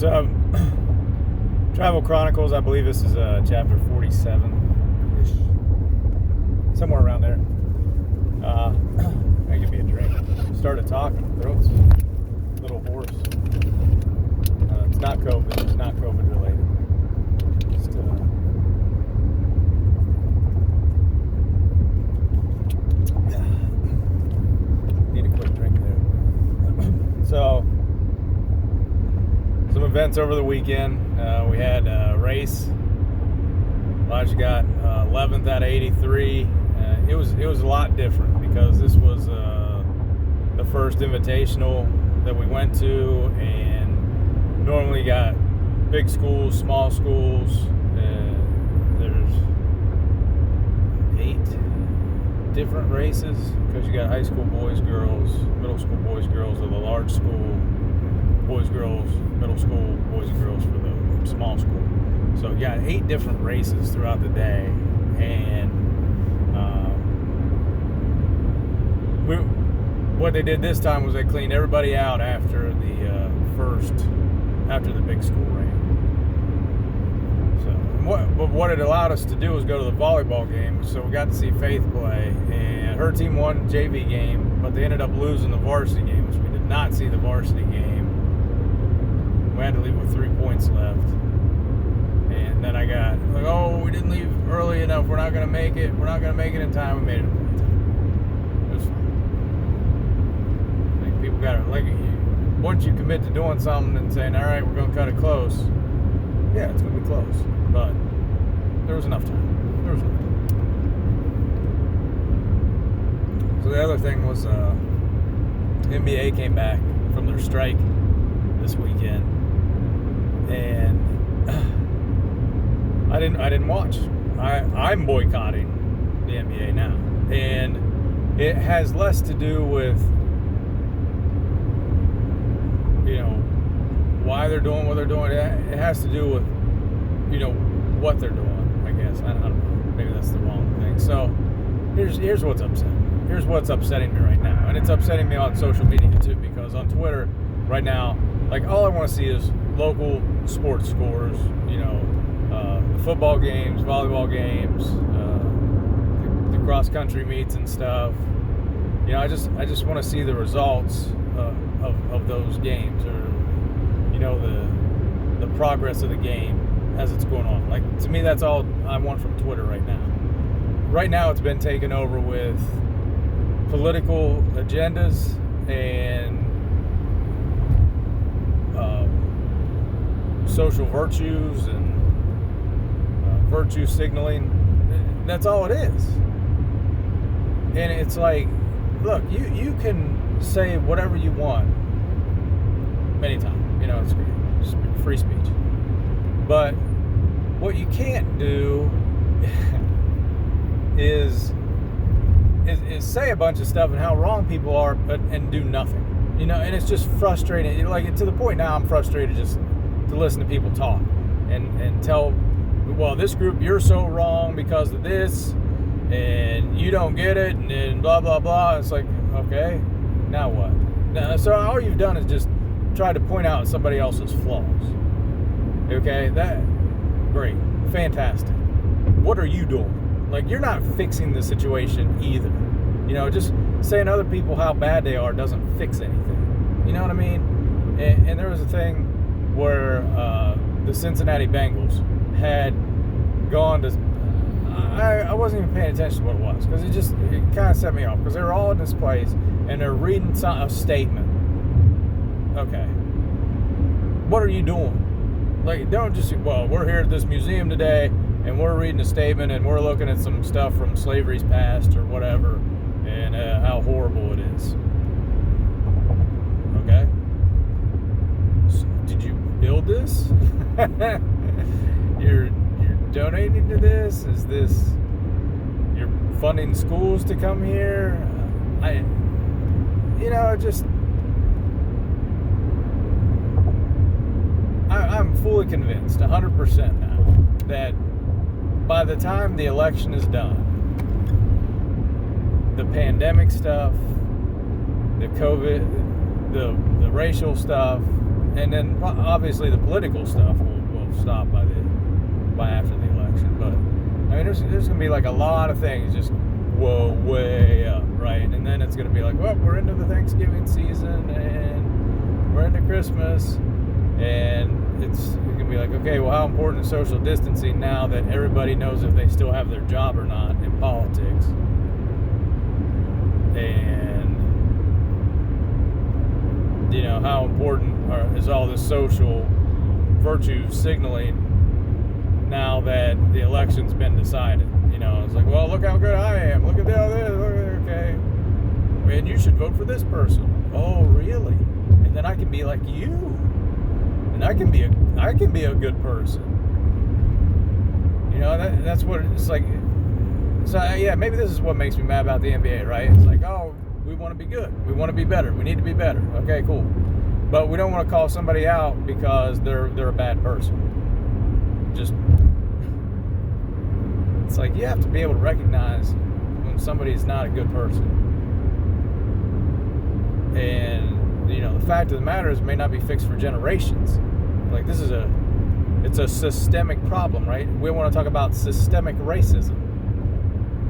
So, Travel Chronicles, I believe this is chapter 47-ish. Somewhere around there. That give me a drink. Started talking, throat's a little hoarse. It's not COVID. It's not COVID related. Just, need a quick drink there. So, some events over the weekend. We had a race. Elijah got 11th out of 83. It was a lot different because this was the first invitational that we went to, and normally got big schools, small schools. There's 8 different races because you got high school boys, girls, middle school boys, girls of the large school, boys, girls, middle school, boys and girls for the small school. So you got 8 different races throughout the day, and what they did this time was they cleaned everybody out after the big school ran. So what it allowed us to do was go to the volleyball game. So we got to see Faith play, and her team won the JV game, but they ended up losing the varsity game, which we did not see the varsity game. We had to leave with 3 points left. And then I got like, oh, we didn't leave early enough. We're not going to make it. We're not going to make it in time. We made it in time. It was fun. Like, people got to, like, once you commit to doing something and saying, all right, we're going to cut it close. Yeah, it's going to be close. But there was enough time. There was enough time. So the other thing was NBA came back from their strike this weekend. And I didn't watch. I'm boycotting the NBA now, and it has less to do with why they're doing what they're doing. It has to do with what they're doing. I guess I don't know. Maybe that's the wrong thing. So here's what's upsetting. Here's what's upsetting me right now, and it's upsetting me on social media too, because on Twitter right now, like, all I want to see is local sports scores. The football games, volleyball games, the cross country meets and stuff. I just want to see the results of those games, or the progress of the game as it's going on. Like, to me, that's all I want from Twitter right now. Right now, it's been taken over with political agendas and social virtues and virtue signaling. That's all it is. And it's like, look, you can say whatever you want anytime. It's great. Just free speech. But what you can't do is say a bunch of stuff and how wrong people are, and do nothing. And it's just frustrating. Like, to the point now I'm frustrated just to listen to people talk and tell, well, this group, you're so wrong because of this, and you don't get it, and then blah, blah, blah. It's like, okay, now what? So all you've done is just try to point out somebody else's flaws. Okay, great, fantastic. What are you doing? Like, you're not fixing the situation either. Just saying other people how bad they are doesn't fix anything. You know what I mean? And there was a thing where the Cincinnati Bengals had gone to, I wasn't even paying attention to what it was, because it kind of set me off, because they were all in this place and they're reading a statement. Okay, what are you doing? Like, don't just, well, we're here at this museum today and we're reading a statement and we're looking at some stuff from slavery's past or whatever, and how horrible it is. Okay, so did you build this? You're donating to this? Is this, you're funding schools to come here? I'm fully convinced 100% now that by the time the election is done, the pandemic stuff, the COVID, the racial stuff, and then obviously the political stuff will stop by after the election. But I mean, there's going to be like a lot of things just way up, right? And then it's going to be like, well, we're into the Thanksgiving season and we're into Christmas, and it's going to be like, okay, well, how important is social distancing now that everybody knows if they still have their job or not in politics? And you know, how important is all this social virtue signaling now that the election's been decided? You know, it's like, well, look how good I am. Look at this. Okay. Man, you should vote for this person. Oh, really? And then I can be like you. And I can be a good person. You know, that's what it's like. So, yeah, maybe this is what makes me mad about the NBA, right? It's like, oh, we want to be good. We want to be better. We need to be better. Okay, cool. But we don't want to call somebody out because they're a bad person. Just, it's like you have to be able to recognize when somebody's not a good person. And, you know, the fact of the matter is it may not be fixed for generations. Like, it's a systemic problem, right? We want to talk about systemic racism.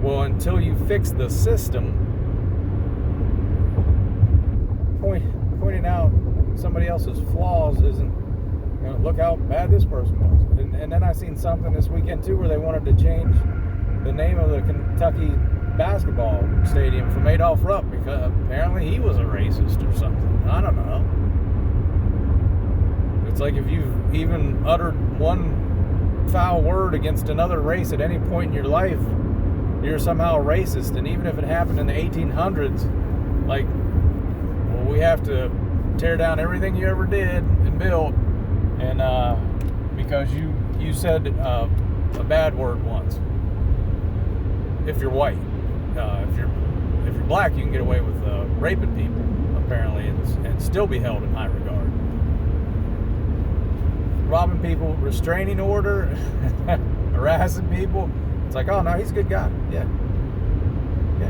Well, until you fix the system, pointing out somebody else's flaws isn't, you know, look how bad this person was. And then I seen something this weekend too where they wanted to change the name of the Kentucky basketball stadium from Adolph Rupp because apparently he was a racist or something. I don't know. It's like if you've even uttered one foul word against another race at any point in your life, you're somehow racist. And even if it happened in the 1800s, like, well, we have to tear down everything you ever did and built, and because you said a bad word once. If you're white, if you're black, you can get away with raping people apparently, and still be held in high regard. Robbing people, restraining order, harassing people. It's like, oh no, he's a good guy. Yeah,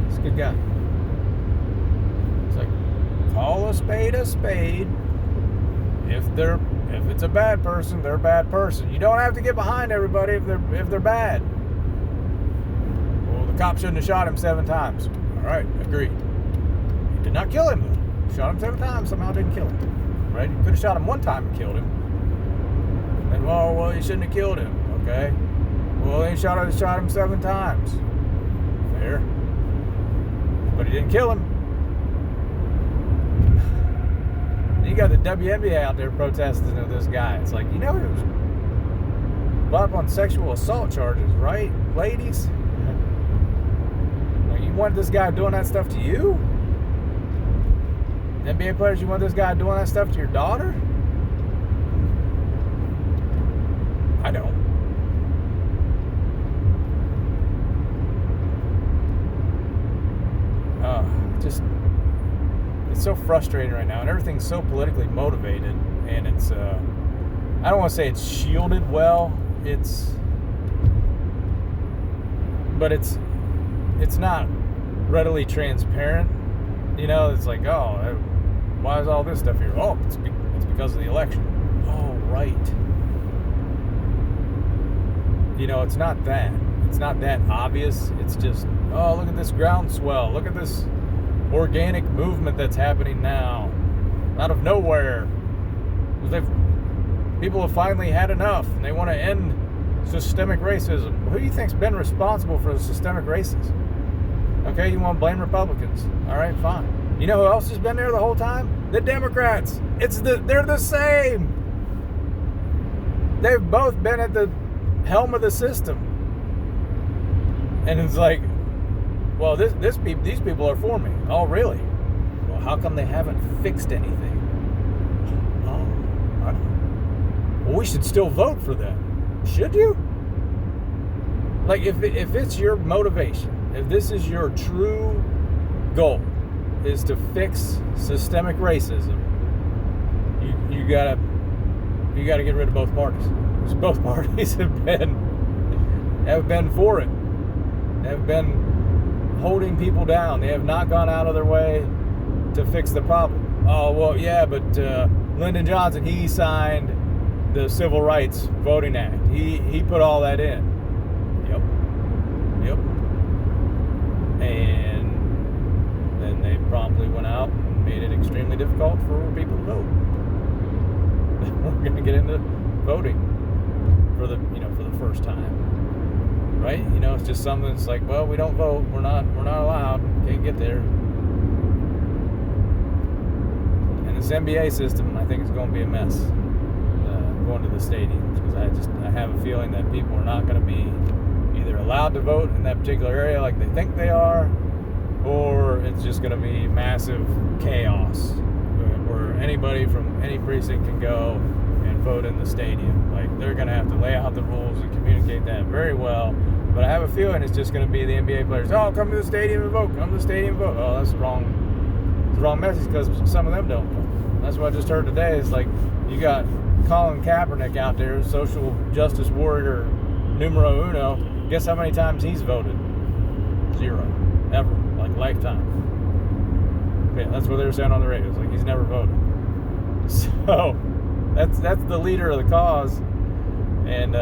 he's a good guy. It's like, call a spade a spade. If it's a bad person, they're a bad person. You don't have to get behind everybody if they're bad. Well, the cop shouldn't have shot him 7 times. All right, agreed. He did not kill him though. Shot him 7 times, somehow didn't kill him. Right? He could have shot him 1 time and killed him. And well, he shouldn't have killed him. Okay. Well, he shot him 7 times. Fair. But he didn't kill him. You got the WNBA out there protesting to this guy. It's like, you know, he was brought up on sexual assault charges, right, ladies? Like, you want this guy doing that stuff to you? NBA players, you want this guy doing that stuff to your daughter? I don't. It's so frustrating right now, and everything's so politically motivated, and it's I don't want to say it's shielded well, but it's not readily transparent. You know, it's like, oh, why is all this stuff here? Oh, it's because of the election. Oh, right. You know, it's not that obvious. It's just, oh, look at this groundswell. Look at this organic movement that's happening now, out of nowhere. People have finally had enough, and they want to end systemic racism. Well, who do you think's been responsible for the systemic racism? Okay, you want to blame Republicans? All right, fine. You know who else has been there the whole time? The Democrats. They're the same. They've both been at the helm of the system, and it's like, well, these people are for me. Oh, really? Well, how come they haven't fixed anything? Oh, I don't know. Well, we should still vote for them. Should you? Like, if it's your motivation, if this is your true goal, is to fix systemic racism, you gotta get rid of both parties. Because both parties have been for it. Have been holding people down. They have not gone out of their way to fix the problem. Oh, well, yeah, but Lyndon Johnson, he signed the Civil Rights Voting Act. He put all that in. Yep. And then they promptly went out and made it extremely difficult for people to vote. We're going to get into voting for the first time, right? It's just something that's like, well, we don't vote. We're not allowed. Can't get there. And this NBA system, I think, is going to be a mess. Going to the stadiums, because I have a feeling that people are not going to be either allowed to vote in that particular area like they think they are, or it's just going to be massive chaos where anybody from any precinct can go and vote in the stadium. Like, they're going to have to lay out the rules and communicate that very well. But I have a feeling it's just going to be the NBA players. Oh, come to the stadium and vote. Come to the stadium and vote. Oh, that's wrong. It's the wrong message, because some of them don't vote. That's what I just heard today. It's like, you got Colin Kaepernick out there, social justice warrior numero uno. Guess how many times he's voted? 0. Ever. Like, lifetime. Yeah, that's what they were saying on the radio. It's like, he's never voted. So that's the leader of the cause. And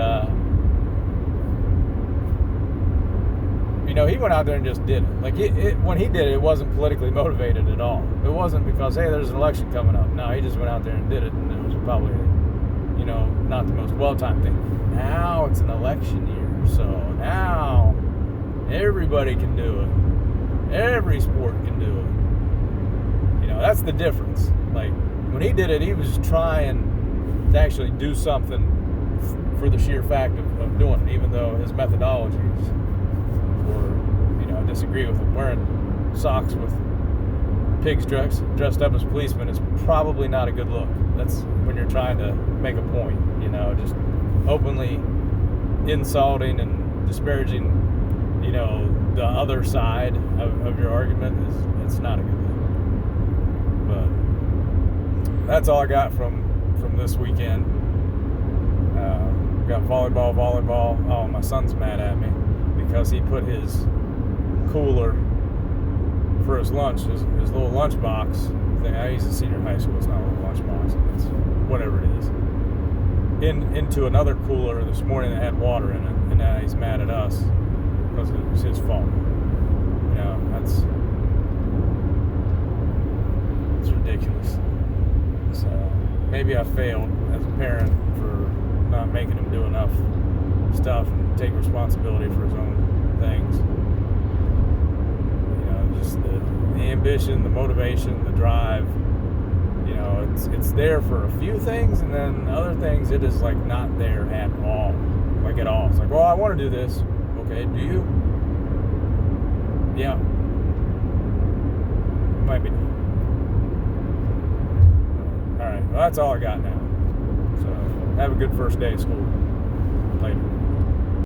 he went out there and just did it. Like, when he did it, it wasn't politically motivated at all. It wasn't because, hey, there's an election coming up. No, he just went out there and did it, and it was probably, not the most well-timed thing. Now it's an election year, so now everybody can do it. Every sport can do it. That's the difference. Like, when he did it, he was trying to actually do something for the sheer fact of doing it, even though his methodologies were, I disagree with him. Wearing socks with pigs dressed up as policemen is probably not a good look. That's when you're trying to make a point, just openly insulting and disparaging, the other side of your argument it's not a good look. But that's all I got from this weekend. Got volleyball. Oh, my son's mad at me because he put his cooler for his lunch, his little lunch box thing. He's a senior in high school. It's not a little lunch box. It's whatever it is. Into another cooler this morning that had water in it, and now he's mad at us because it was his fault. That's ridiculous. So maybe I failed as a parent for not making him do enough stuff and take responsibility for his own things. Just the ambition, the motivation, the drive. It's there for a few things, and then other things it is like not there at all. Like, at all. It's like, well, I want to do this. Okay, do you? Yeah. Might be. Alright, well, that's all I got now. So have a good first day of school. Later.